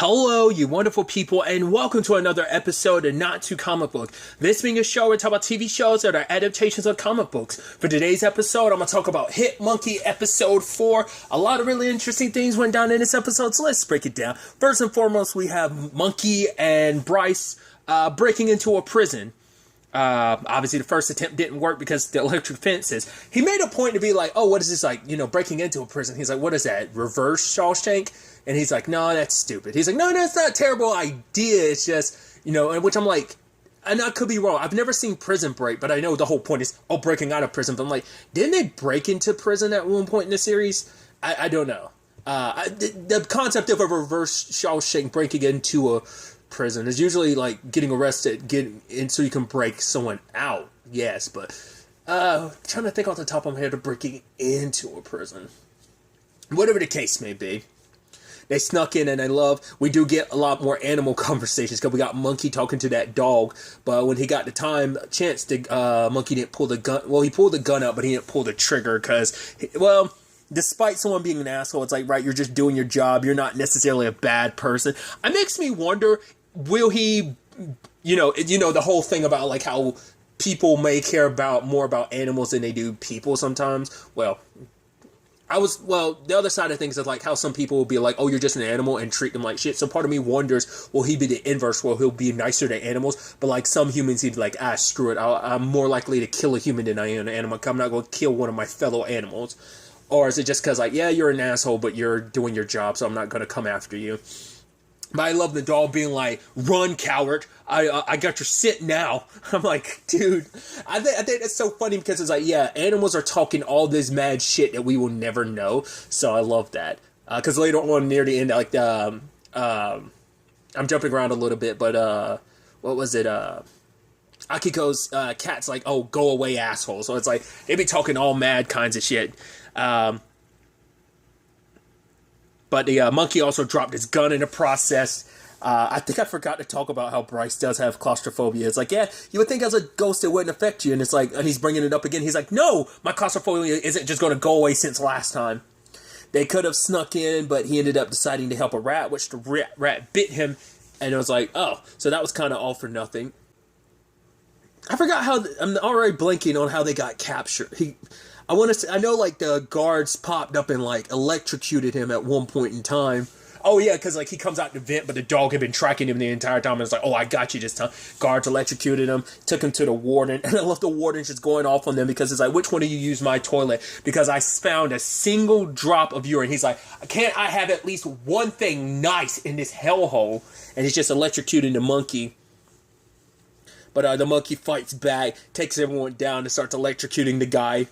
Hello, you wonderful people, and welcome to another episode of Not Too Comic Book. This being a show where we talk about TV shows that are adaptations of comic books. For today's episode, I'm going to talk about Hit Monkey Episode 4. A lot of really interesting things went down in this episode, so let's break it down. First and foremost, we have Monkey and Bryce breaking into a prison. Obviously the first attempt didn't work because the electric fences. He made a point to be like, oh, what is this, like, breaking into a prison? He's like, what is that, reverse Shawshank? And he's like, no, that's stupid. He's like, no, that's not a terrible idea. It's just, and which I'm like, and I could be wrong. I've never seen Prison Break, but I know the whole point is, breaking out of prison. But I'm like, didn't they break into prison at one point in the series? I don't know. The concept of a reverse Shawshank breaking into a prison is usually like getting arrested, getting in so you can break someone out. Yes, but trying to think off the top of my head of breaking into a prison. Whatever the case may be. They snuck in, and we do get a lot more animal conversations because we got Monkey talking to that dog. But when he got the chance, Monkey didn't pull the gun. Well, he pulled the gun out, but he didn't pull the trigger because, despite someone being an asshole, it's like, right, you're just doing your job. You're not necessarily a bad person. It makes me wonder, will he, the whole thing about like how people may care more about animals than they do people sometimes. The other side of things is like how some people will be like, oh, you're just an animal and treat them like shit. So part of me wonders, will he be the inverse where he'll be nicer to animals? But like some humans, he'd be like, screw it. I'm more likely to kill a human than I am an animal. I'm not going to kill one of my fellow animals. Or is it just because like, yeah, you're an asshole, but you're doing your job, so I'm not going to come after you. But I love the dog being like, run, coward. I got your sit now. I'm like, dude. I think that's so funny because it's like, yeah, animals are talking all this mad shit that we will never know. So I love that. Because later on near the end, like, I'm jumping around a little bit, but what was it? Akiko's cat's like, oh, go away, asshole. So it's like, they be talking all mad kinds of shit. But the monkey also dropped his gun in the process. I think I forgot to talk about how Bryce does have claustrophobia. It's like, yeah, you would think as a ghost it wouldn't affect you. And it's like, and he's bringing it up again. He's like, no, my claustrophobia isn't just going to go away since last time. They could have snuck in, but he ended up deciding to help a rat, which the rat bit him. And it was like, oh, so that was kind of all for nothing. I forgot how, I'm already blanking on how they got captured. I know like the guards popped up and like electrocuted him at one point in time. Oh yeah, because like he comes out the vent, but the dog had been tracking him the entire time. And it's like, oh, I got you this time. Guards electrocuted him, took him to the warden, and I love the warden just going off on them because it's like, which one of you used my toilet? Because I found a single drop of urine. He's like, can't I have at least one thing nice in this hellhole? And he's just electrocuting the monkey. But the monkey fights back, takes everyone down, and starts electrocuting the guy.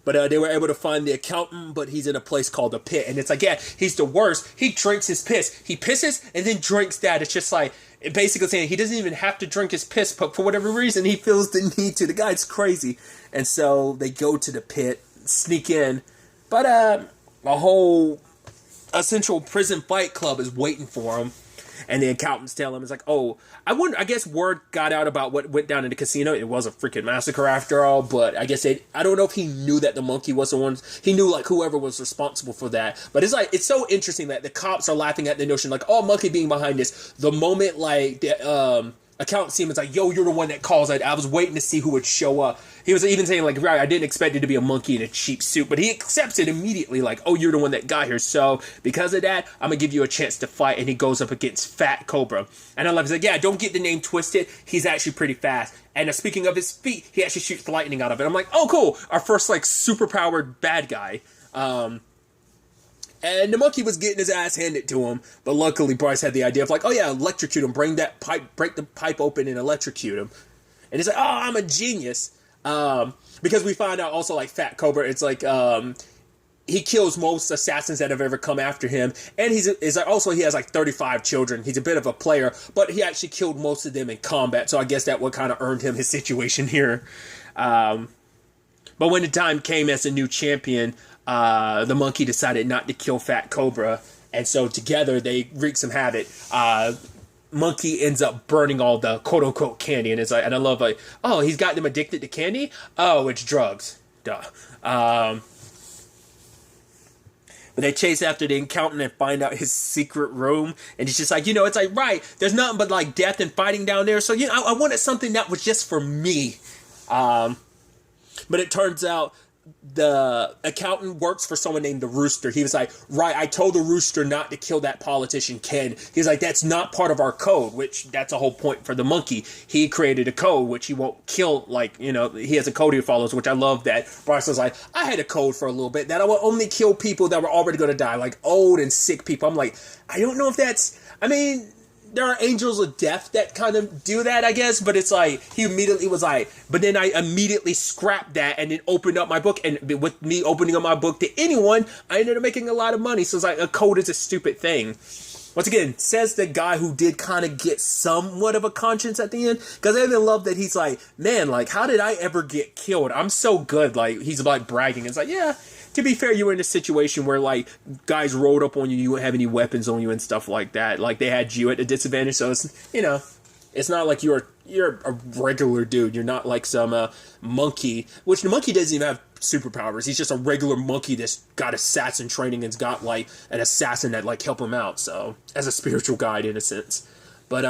But they were able to find the accountant, but he's in a place called the pit. And it's like, yeah, he's the worst. He drinks his piss. He pisses and then drinks that. It's just like, basically saying he doesn't even have to drink his piss, but for whatever reason, he feels the need to. The guy's crazy. And so they go to the pit, sneak in. But a whole Central Prison Fight Club is waiting for him. And the accountants tell him, it's like, oh, I guess word got out about what went down in the casino. It was a freaking massacre after all, but I guess I don't know if he knew that the monkey was the one. He knew like whoever was responsible for that. But it's like, it's so interesting that the cops are laughing at the notion like, oh, monkey being behind this. The moment like the accountant see him, it's like, yo, you're the one that calls. I was waiting to see who would show up. He was even saying like, right, I didn't expect it to be a monkey in a cheap suit, but he accepts it immediately like, oh, you're the one that got here. So because of that, I'm gonna give you a chance to fight. And he goes up against Fat Cobra. And I love, he's like, yeah, don't get the name twisted. He's actually pretty fast. And speaking of his feet, he actually shoots lightning out of it. I'm like, oh, cool. Our first like super powered bad guy. And the monkey was getting his ass handed to him, but luckily Bryce had the idea of like, oh yeah, electrocute him, break the pipe open and electrocute him. And he's like, oh, I'm a genius. Because we find out also like Fat Cobra, it's like, he kills most assassins that have ever come after him. And he has like 35 children. He's a bit of a player, but he actually killed most of them in combat. So I guess that what kind of earned him his situation here. But when the time came as a new champion, the monkey decided not to kill Fat Cobra, and so together they wreak some havoc. Monkey ends up burning all the quote-unquote candy, and it's like, and I love like, oh, he's got them addicted to candy? Oh, it's drugs. Duh. But they chase after the accountant and find out his secret room, and he's just like, it's like, right, there's nothing but like death and fighting down there. So I wanted something that was just for me. But it turns out the accountant works for someone named the Rooster. He was like, right, I told the Rooster not to kill that politician Ken. He's like, that's not part of our code, which that's a whole point for the monkey. He created a code which he won't kill, he has a code he follows, which I love that. Bryce was like, I had a code for a little bit that I would only kill people that were already going to die, like old and sick people. I'm like, I don't know if that's, there are angels of death that kind of do that, I guess, but it's like, he immediately was like, but then I immediately scrapped that and then opened up my book, and with me opening up my book to anyone, I ended up making a lot of money. So it's like, a code is a stupid thing. Once again, says the guy who did kind of get somewhat of a conscience at the end, because I even love that he's like, man, like, how did I ever get killed? I'm so good. Like, he's like bragging. It's like, yeah, to be fair, you were in a situation where, like, guys rolled up on you, you wouldn't have any weapons on you and stuff like that. Like, they had you at a disadvantage, so it's, it's not like you're a regular dude. You're not like some monkey, which the monkey doesn't even have superpowers. He's just a regular monkey that's got assassin training and's got, like, an assassin that, like, help him out, so, as a spiritual guide, in a sense. But,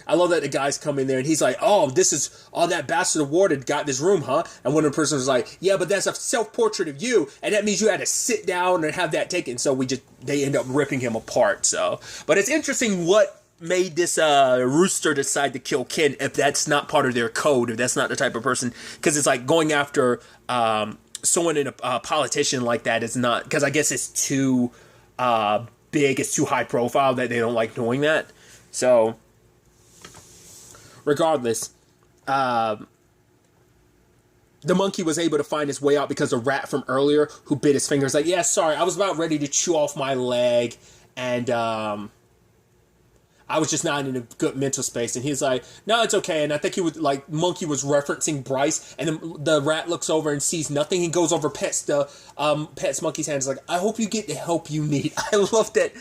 I love that the guys come in there and he's like, oh, this is all that bastard awarded got this room, huh? And one of the persons was like, yeah, but that's a self-portrait of you, and that means you had to sit down and have that taken. So they end up ripping him apart. So, but it's interesting what made this Rooster decide to kill Ken if that's not part of their code, if that's not the type of person, because it's like going after someone in a politician like that is not, because I guess it's too big, it's too high profile that they don't like doing that. So regardless, the monkey was able to find his way out because the rat from earlier who bit his finger was like, yeah, sorry, I was about ready to chew off my leg, and I was just not in a good mental space. And he's like, no, it's okay. And I think he was like, monkey was referencing Bryce, and then the rat looks over and sees nothing. He goes over, pets monkey's hand. Is like, I hope you get the help you need. I love that,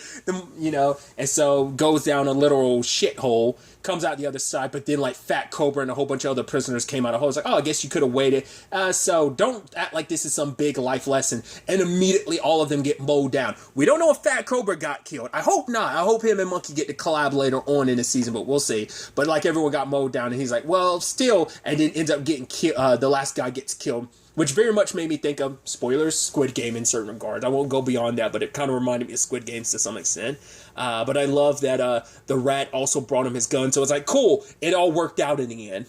and so goes down a literal shithole, comes out the other side, but then like Fat Cobra and a whole bunch of other prisoners came out of the hole. It's like, oh, I guess you could have waited. So don't act like this is some big life lesson. And immediately all of them get mowed down. We don't know if Fat Cobra got killed. I hope not. I hope him and Monkey get to collab later on in the season, but we'll see. But like everyone got mowed down, and he's like, well, still, and then ends up getting killed. The last guy gets killed, which very much made me think of, spoilers, Squid Game in certain regards. I won't go beyond that, but it kind of reminded me of Squid Games to some extent. But I love that the rat also brought him his gun, so it's like, cool, it all worked out in the end.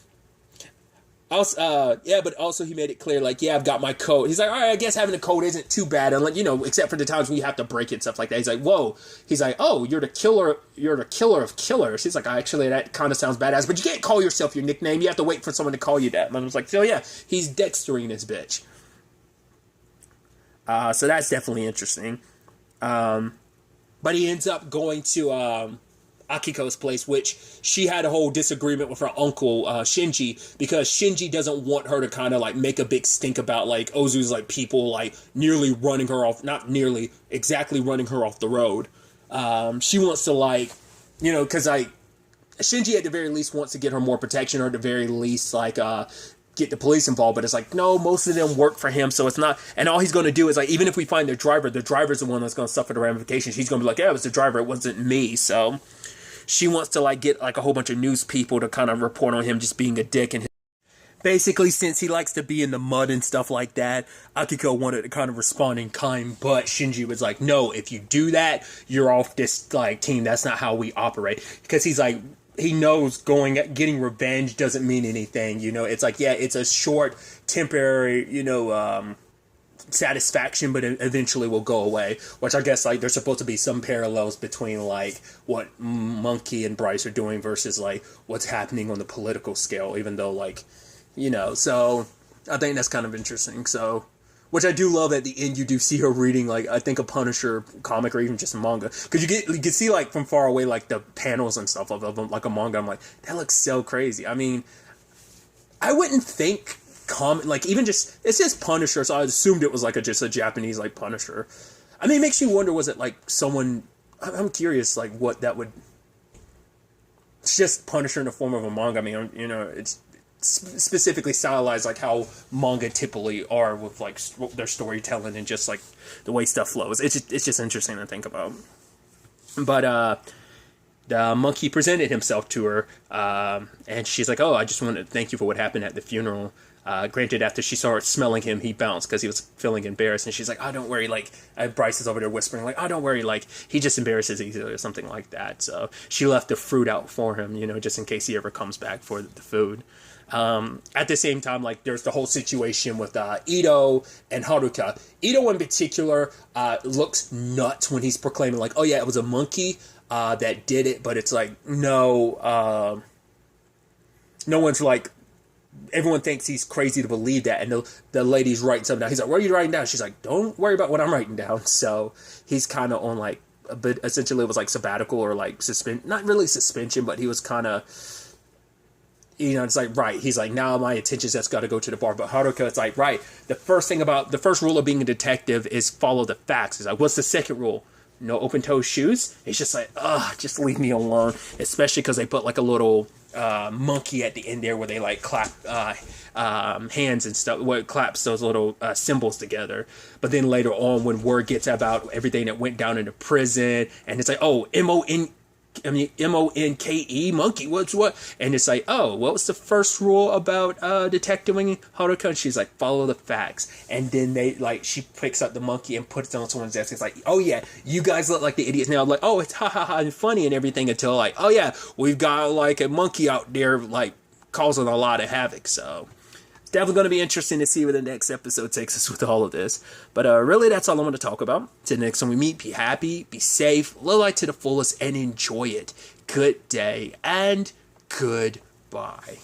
But also he made it clear, like, yeah, I've got my code. He's like, all right, I guess having a code isn't too bad, and like, except for the times we have to break it and stuff like that. He's like, whoa. He's like, oh, you're the killer of killers. He's like, actually, that kind of sounds badass, but you can't call yourself your nickname. You have to wait for someone to call you that. And I was like, so yeah, he's Dextering this bitch. So that's definitely interesting. But he ends up going to Akiko's place, which she had a whole disagreement with her uncle, Shinji, because Shinji doesn't want her to kind of like make a big stink about like Ozu's like people like nearly running her off, not nearly, exactly running her off the road. She wants to like, because like Shinji at the very least wants to get her more protection, or at the very least like get the police involved, but it's like, no, most of them work for him, so it's not, and all he's going to do is like, even if we find the driver's the one that's going to suffer the ramifications. He's going to be like, yeah, it was the driver, it wasn't me. So she wants to like get like a whole bunch of news people to kind of report on him just being a dick, and basically, since he likes to be in the mud and stuff like that, Akiko wanted to kind of respond in kind, but Shinji was like, no, if you do that, you're off this like team. That's not how we operate. Because he's like, he knows getting revenge doesn't mean anything. It's like, yeah, it's a short, temporary, satisfaction, but it eventually will go away. Which I guess like there's supposed to be some parallels between like what Monkey and Bryce are doing versus like what's happening on the political scale, even though like, so I think that's kind of interesting. So, which I do love at the end, you do see her reading, like, I think a Punisher comic or even just a manga. Because you can see, like, from far away, like, the panels and stuff of like, a manga. I'm like, that looks so crazy. I mean, I wouldn't think like, even just, it says Punisher, so I assumed it was, like, just a Japanese, like, Punisher. I mean, it makes you wonder, was it, like, someone, I'm curious, like, what that would, it's just Punisher in the form of a manga. I mean, it's specifically stylized like how manga typically are with like their storytelling and just like the way stuff flows. It's just interesting to think about. But the monkey presented himself to her, and she's like, "Oh, I just want to thank you for what happened at the funeral." Granted, after she started smelling him, he bounced because he was feeling embarrassed. And she's like, "Oh, don't worry." Like, Bryce is over there whispering, like, "Oh, don't worry." Like, he just embarrasses easily or something like that. So she left the fruit out for him, just in case he ever comes back for the food. At the same time, like, there's the whole situation with Ito and Haruka. Ito in particular looks nuts when he's proclaiming, like, "Oh, yeah, it was a monkey that did it." But it's like, no one's like, everyone thinks he's crazy to believe that, and the lady's writing something down. He's like, "What are you writing down?" She's like, "Don't worry about what I'm writing down." So he's kind of on like a bit, essentially it was like sabbatical or like not really suspension, but he was kind of, it's like, right, he's like, now my attention's just got to go to the bar. But Haruka, it's like, right, the first rule of being a detective is follow the facts. He's like, what's the second rule? No open-toed shoes. It's just like, just leave me alone. Especially because they put like a little monkey at the end there where they like clap hands and stuff. Where it claps those little symbols together. But then later on, when word gets about everything that went down in the prison, and it's like, oh, MONKE, monkey, what's what? And it's like, oh, what was the first rule about detectiving Haruka? And she's like, follow the facts. And then she picks up the monkey and puts it on someone's desk. It's like, oh yeah, you guys look like the idiots now. I'm like, oh, it's ha ha ha and funny and everything, until like, oh yeah, we've got like a monkey out there like causing a lot of havoc. So definitely going to be interesting to see where the next episode takes us with all of this. But really, that's all I want to talk about. Till the next time we meet, be happy, be safe, live life to the fullest, and enjoy it. Good day, and goodbye.